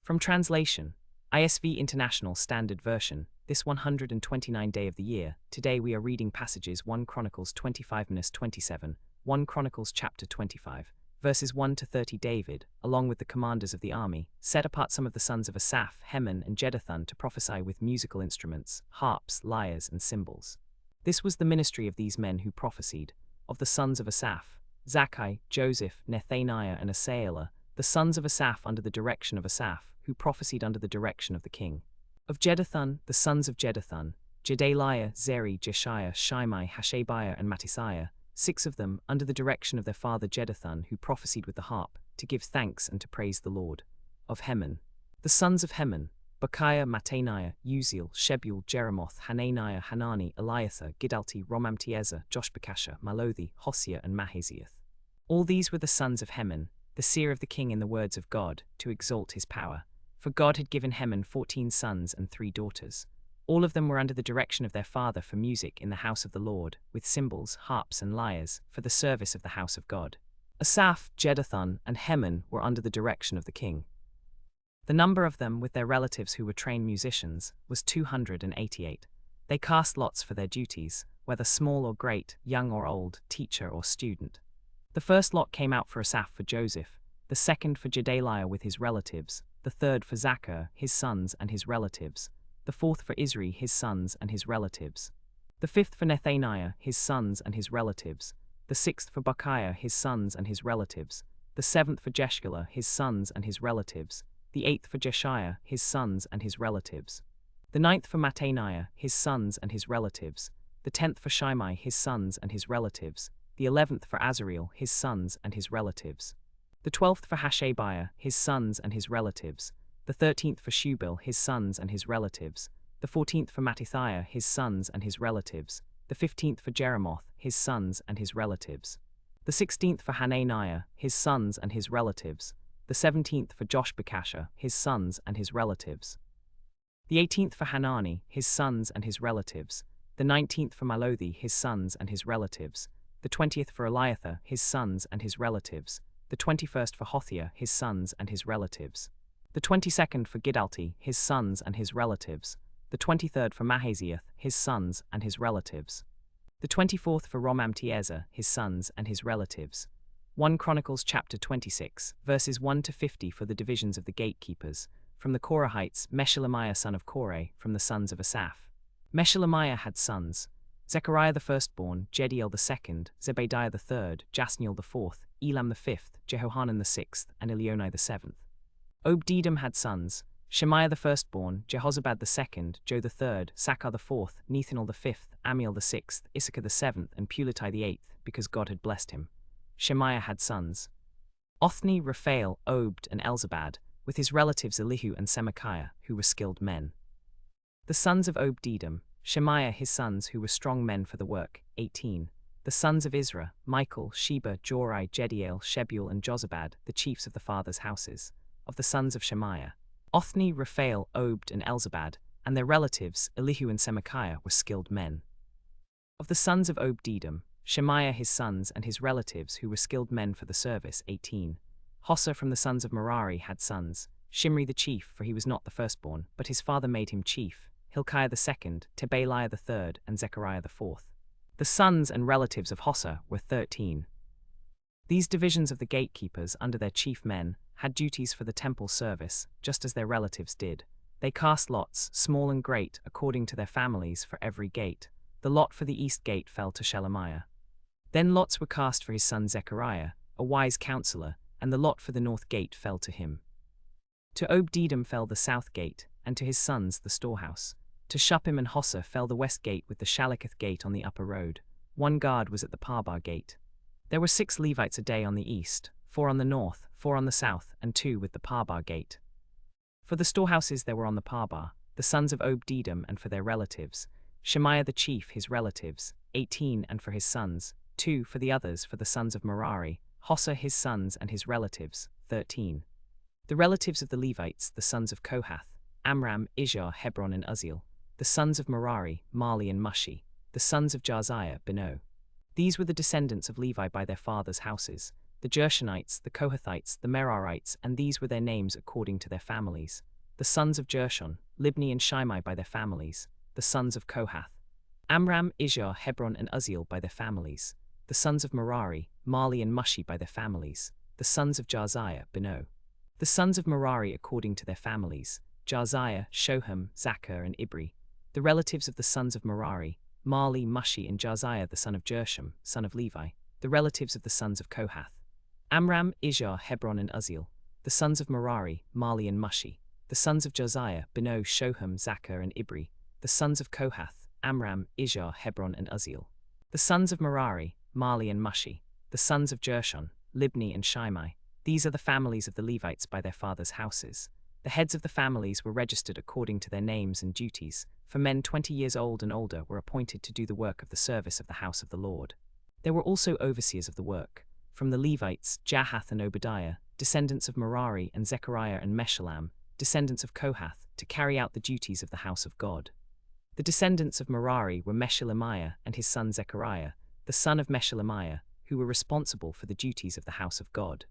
From translation, ISV International Standard Version, this 129th day of the year, today we are reading passages 1 Chronicles 25-27, 1 Chronicles chapter 25, verses 1 to 30. David, along with the commanders of the army, set apart some of the sons of Asaph, Heman, and Jeduthun to prophesy with musical instruments, harps, lyres, and cymbals. This was the ministry of these men who prophesied. Of the sons of Asaph, Zakkai, Joseph, Nethaniah, and Asaiah, the sons of Asaph under the direction of Asaph, who prophesied under the direction of the king. Of Jeduthun, the sons of Jeduthun, Jedaliah, Zeri, Jeshiah, Shimei, Hashabiah, and Mattisiah, 6 of them, under the direction of their father Jeduthun, who prophesied with the harp, to give thanks and to praise the Lord. Of Heman, the sons of Heman, Bechiah, Mattaniah, Uziel, Shebuel, Jeremoth, Hananiah, Hanani, Eliathah, Giddalti, Romamtiezer, Joshbekasha, Malothi, Hosea, and Mahaziath. All these were the sons of Heman, the seer of the king in the words of God, to exalt his power. For God had given Heman 14 sons and 3 daughters. All of them were under the direction of their father for music in the house of the Lord, with cymbals, harps, and lyres, for the service of the house of God. Asaph, Jeduthun, and Heman were under the direction of the king. The number of them, with their relatives who were trained musicians, was 288. They cast lots for their duties, whether small or great, young or old, teacher or student. The first lot came out for Asaph for Joseph, the second for Jedaliah with his relatives, the third for Zakkur, his sons and his relatives, the fourth for Isri, his sons and his relatives, the fifth for Nethaniah, his sons and his relatives, the sixth for Bechiah, his sons and his relatives, the seventh for Jeshua, his sons and his relatives, the eighth for Jeshiah, his sons and his relatives, the ninth for Mattaniah, his sons and his relatives, the 10th for Shimei, his sons and his relatives, the 11th for Azareel, his sons and his relatives, the 12th for Hashabiah, his sons and his relatives, the 13th for Shubil, his sons and his relatives, the 14th for Mattithiah, his sons and his relatives, the 15th for Jeremoth, his sons and his relatives, the 16th for Hananiah, his sons and his relatives, the 17th for Joshbekasha, his sons and his relatives, the 18th for Hanani, his sons and his relatives, the 19th for Malothi, his sons and his relatives, the 20th for Eliathah, his sons and his relatives, the 21st for Hosea, his sons and his relatives, the 22nd for Giddalti, his sons and his relatives, the 23rd for Mahaziath, his sons and his relatives, the 24th for Romamtiezer, his sons and his relatives. 1 Chronicles chapter 26, verses 1 to 50 for the divisions of the gatekeepers. From the Korahites, Meshelemiah son of Kore, from the sons of Asaph. Meshelemiah had sons: Zechariah the firstborn, Jediel the second, Zebadiah the third, Jasniel the fourth, Elam the fifth, Jehohanan the sixth, and Elionai the seventh. Obed-Edom had sons: Shemaiah the firstborn, Jehozabad the second, Jo the third, Sakkar the fourth, Nethanel the fifth, Amiel the sixth, Issachar the seventh, and Pulatai the eighth, because God had blessed him. Shemaiah had sons: Othni, Raphael, Obed, and Elzabad, with his relatives Elihu and Semachiah, who were skilled men. The sons of Obed-Edom: Shemaiah his sons, who were strong men for the work, 18. The sons of Izrah: Michael, Sheba, Jorai, Jediel, Shebuel, and Jozabad, the chiefs of the fathers' houses. Of the sons of Shemaiah: Othni, Raphael, Obed, and Elzabad, and their relatives, Elihu and Semachiah, were skilled men. Of the sons of Obed-Edom: Shemaiah his sons and his relatives, who were skilled men for the service, 18. Hossa from the sons of Merari had sons: Shimri the chief, for he was not the firstborn, but his father made him chief, Hilkiah the second, Tebaliah the third, and Zechariah the fourth. The sons and relatives of Hossa were 13. These divisions of the gatekeepers, under their chief men, had duties for the temple service, just as their relatives did. They cast lots, small and great, according to their families, for every gate. The lot for the east gate fell to Shelemiah. Then lots were cast for his son Zechariah, a wise counselor, and the lot for the north gate fell to him. To Obed-Edom fell the south gate, and to his sons the storehouse. To Shuppim and Hossa fell the west gate with the Shaleketh gate on the upper road. 1 guard was at the Parbar gate. There were 6 Levites a day on the east, 4 on the north, 4 on the south, and 2 with the Parbar gate. For the storehouses there were on the Parbar, the sons of Obed-Edom and for their relatives, Shemaiah the chief his relatives, 18, and for his sons, 2 for the others for the sons of Merari, Hossa his sons and his relatives, 13. The relatives of the Levites, the sons of Kohath, Amram, Izhar, Hebron, and Uzziel. The sons of Merari, Mali and Mushi. The sons of Jaaziah, Beno. These were the descendants of Levi by their fathers' houses. the Gershonites, the Kohathites, the Merarites, and these were their names according to their families. The sons of Gershon, Libni and Shimei by their families. The sons of Kohath, Amram, Izhar, Hebron, and Uzziel by their families. The sons of Merari, Mali and Mushi by their families. The sons of Jaaziah, Beno. The sons of Merari according to their families. Jaaziah, Shoham, Zachar, and Ibri. The relatives of the sons of Merari, Mali, Mushi, and Jaaziah the son of Gershom, son of Levi. The relatives of the sons of Kohath, Amram, Izhar, Hebron, and Uzziel. The sons of Merari, Mali, and Mushi. The sons of Jaaziah, Beno, Shoham, Zachar, and Ibri. The sons of Kohath, Amram, Izhar, Hebron, and Uzziel. The sons of Merari, Mali, and Mushi. The sons of Gershon, Libni and Shimei. These are the families of the Levites by their fathers' houses. The heads of the families were registered according to their names and duties, for men 20 years old and older were appointed to do the work of the service of the house of the Lord. There were also overseers of the work. From the Levites, Jahath and Obadiah, descendants of Merari, and Zechariah and Meshullam, descendants of Kohath, to carry out the duties of the house of God. The descendants of Merari were Meshulamiah and his son Zechariah, the son of Meshulamiah, who were responsible for the duties of the house of God.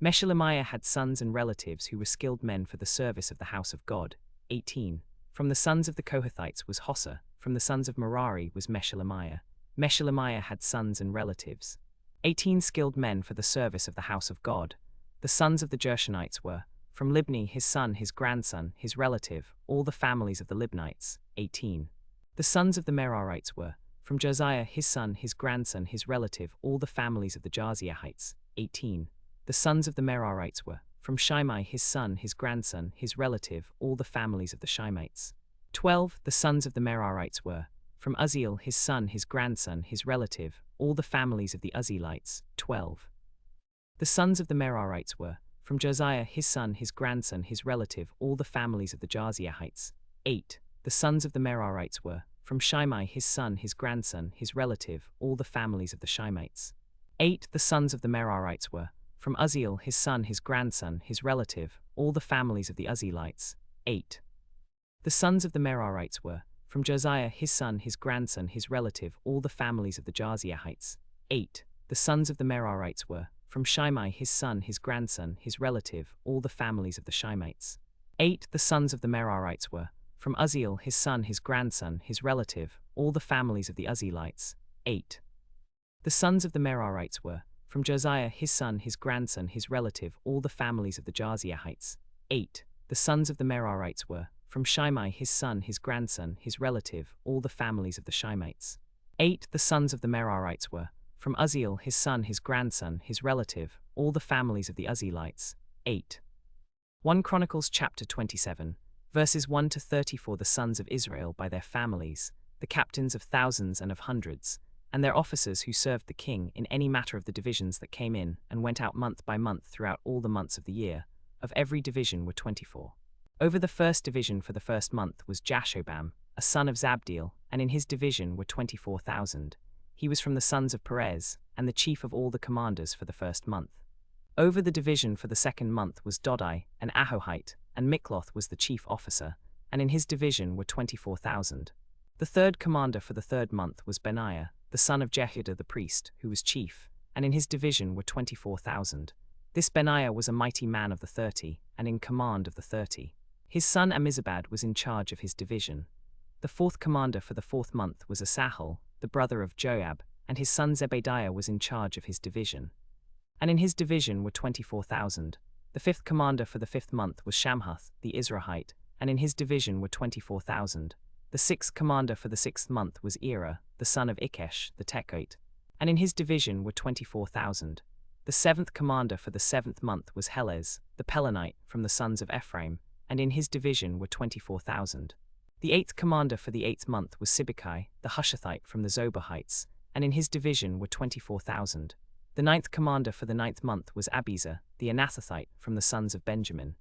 Meshulamiah had sons and relatives who were skilled men for the service of the house of God. 18. From the sons of the Kohathites was Hossa, from the sons of Merari was Meshulamiah. Meshulamiah had sons and relatives. 18 skilled men for the service of the house of God. The sons of the Gershonites were, from Libni his son, his grandson, his relative, all the families of the Libnites. 18. The sons of the Merarites were, from Josiah his son, his grandson, his relative, all the families of the Jaaziahites. 18. The sons of the Merarites were, from Shimei his son, his grandson, his relative, all the families of the Shimeites. 12. The sons of the Merarites were, from Uzziel his son, his grandson, his relative, all the families of the Uzzielites. 12. The sons of the Merarites were, from Josiah his son, his grandson, his relative, all the families of the Jaaziahites. 8. The sons of the Merarites were, from Shimei his son, his grandson, his relative, all the families of the Shimeites. 8. The sons of the Merarites were, from Uzziel his son, his grandson, his relative, all the families of the Uzzielites. 8. The sons of the Merarites were, from Josiah his son, his grandson, his relative, all the families of the Jaaziahites. 8. The sons of the Merarites were, from Shimei his son, his grandson, his relative, all the families of the Shimeites. 8. The sons of the Merarites were, from Uzziel his son, his grandson, his relative, all the families of the Uzzielites. 8. The sons of the Merarites were, from Josiah his son, his grandson, his relative, all the families of the Jaaziahites. 8. The sons of the Merarites were, from Shimei his son, his grandson, his relative, all the families of the Shimeites. 8. The sons of the Merarites were, from Uzziel his son, his grandson, his relative, all the families of the Uzzielites. 8. 1 Chronicles chapter 27, verses 1 to 34. The sons of Israel by their families, the captains of thousands and of hundreds, and their officers who served the king in any matter of the divisions that came in and went out month by month throughout all the months of the year, of every division were 24. Over the first division for the first month was Jashobam, a son of Zabdiel, and in his division were 24,000. He was from the sons of Perez, and the chief of all the commanders for the first month. Over the division for the second month was Dodai, an Ahohite, and Mikloth was the chief officer, and in his division were 24,000. The third commander for the third month was Benaiah, the son of Jehudah the priest, who was chief, and in his division were 24,000. This Benaiah was a mighty man of the 30, and in command of the 30. His son Ammizabad was in charge of his division. The fourth commander for the fourth month was Asahel, the brother of Joab, and his son Zebediah was in charge of his division. And in his division were 24,000. The fifth commander for the fifth month was Shamhuth, the Israelite, and in his division were 24,000. The sixth commander for the sixth month was Ira, the son of Ikesh, the Tekoite, and in his division were 24,000. The seventh commander for the seventh month was Helez, the Pelonite, from the sons of Ephraim, and in his division were 24,000. The eighth commander for the eighth month was Sibbecai, the Hushathite, from the Zobahites, and in his division were 24,000. The ninth commander for the ninth month was Abiezer, the Anathothite, from the sons of Benjamin,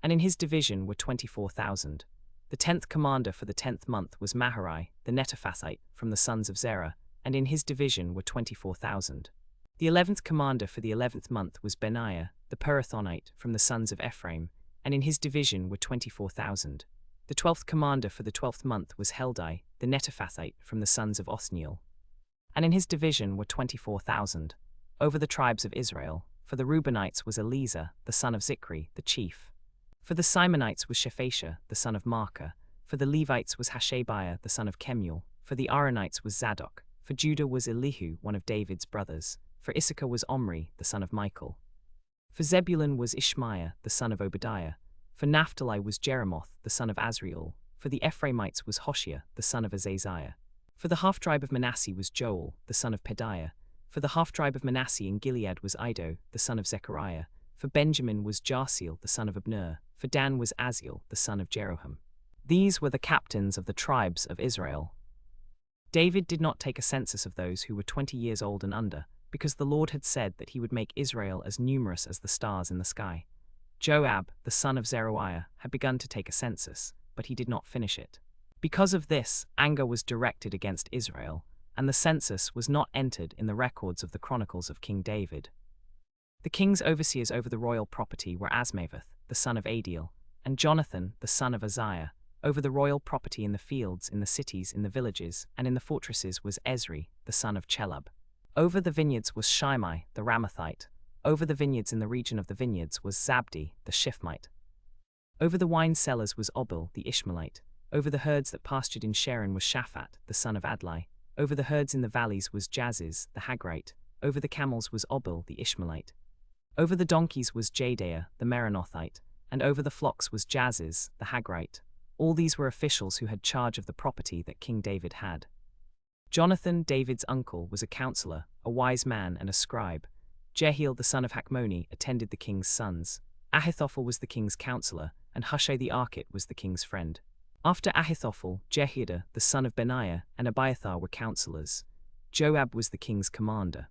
and in his division were 24,000. The 10th commander for the 10th month was Maharai, the Netophathite, from the sons of Zerah, and in his division were 24,000. The 11th commander for the 11th month was Benaiah, the Pirathonite, from the sons of Ephraim, and in his division were 24,000. The 12th commander for the 12th month was Heldai, the Netophathite, from the sons of Othniel, and in his division were 24,000. over the tribes of Israel. For the Reubenites was Eleazar, the son of Zikri, the chief. For the Simonites was Shephatiah, the son of Maacah. For the Levites was Hashabiah, the son of Kemuel. For the Aaronites was Zadok. For Judah was Elihu, one of David's brothers. For Issachar was Omri, the son of Michael. For Zebulun was Ishmaiah, the son of Obadiah. For Naphtali was Jeremoth, the son of Azriel. For the Ephraimites was Hoshea, the son of Azaziah. For the half-tribe of Manasseh was Joel, the son of Pedaiah. For the half-tribe of Manasseh in Gilead was Iddo, the son of Zechariah. For Benjamin was Jaasiel, the son of Abner. For Dan was Aziel, the son of Jeroham. These were the captains of the tribes of Israel. David did not take a census of those who were 20 years old and under, because the Lord had said that he would make Israel as numerous as the stars in the sky. Joab, the son of Zeruiah, had begun to take a census, but he did not finish it. Because of this, anger was directed against Israel, and the census was not entered in the records of the Chronicles of King David. The king's overseers over the royal property were Asmaveth, the son of Adiel, and Jonathan, the son of Uzziah. Over the royal property in the fields, in the cities, in the villages, and in the fortresses was Ezri, the son of Chelub. Over the vineyards was Shimei, the Ramathite. Over the vineyards in the region of the vineyards was Zabdi, the Shiphmite. Over the wine cellars was Obil, the Ishmaelite. Over the herds that pastured in Sharon was Shaphat, the son of Adlai. Over the herds in the valleys was Jaziz, the Hagrite. Over the camels was Obil, the Ishmaelite. Over the donkeys was Jadaiah, the Meronothite. And over the flocks was Jaziz, the Hagrite. All these were officials who had charge of the property that King David had. Jonathan, David's uncle, was a counselor, a wise man and a scribe. Jehiel, the son of Hakmoni, attended the king's sons. Ahithophel was the king's counselor, and Hushai the Archite was the king's friend. After Ahithophel, Jehoiada, the son of Benaiah, and Abiathar were counselors. Joab was the king's commander.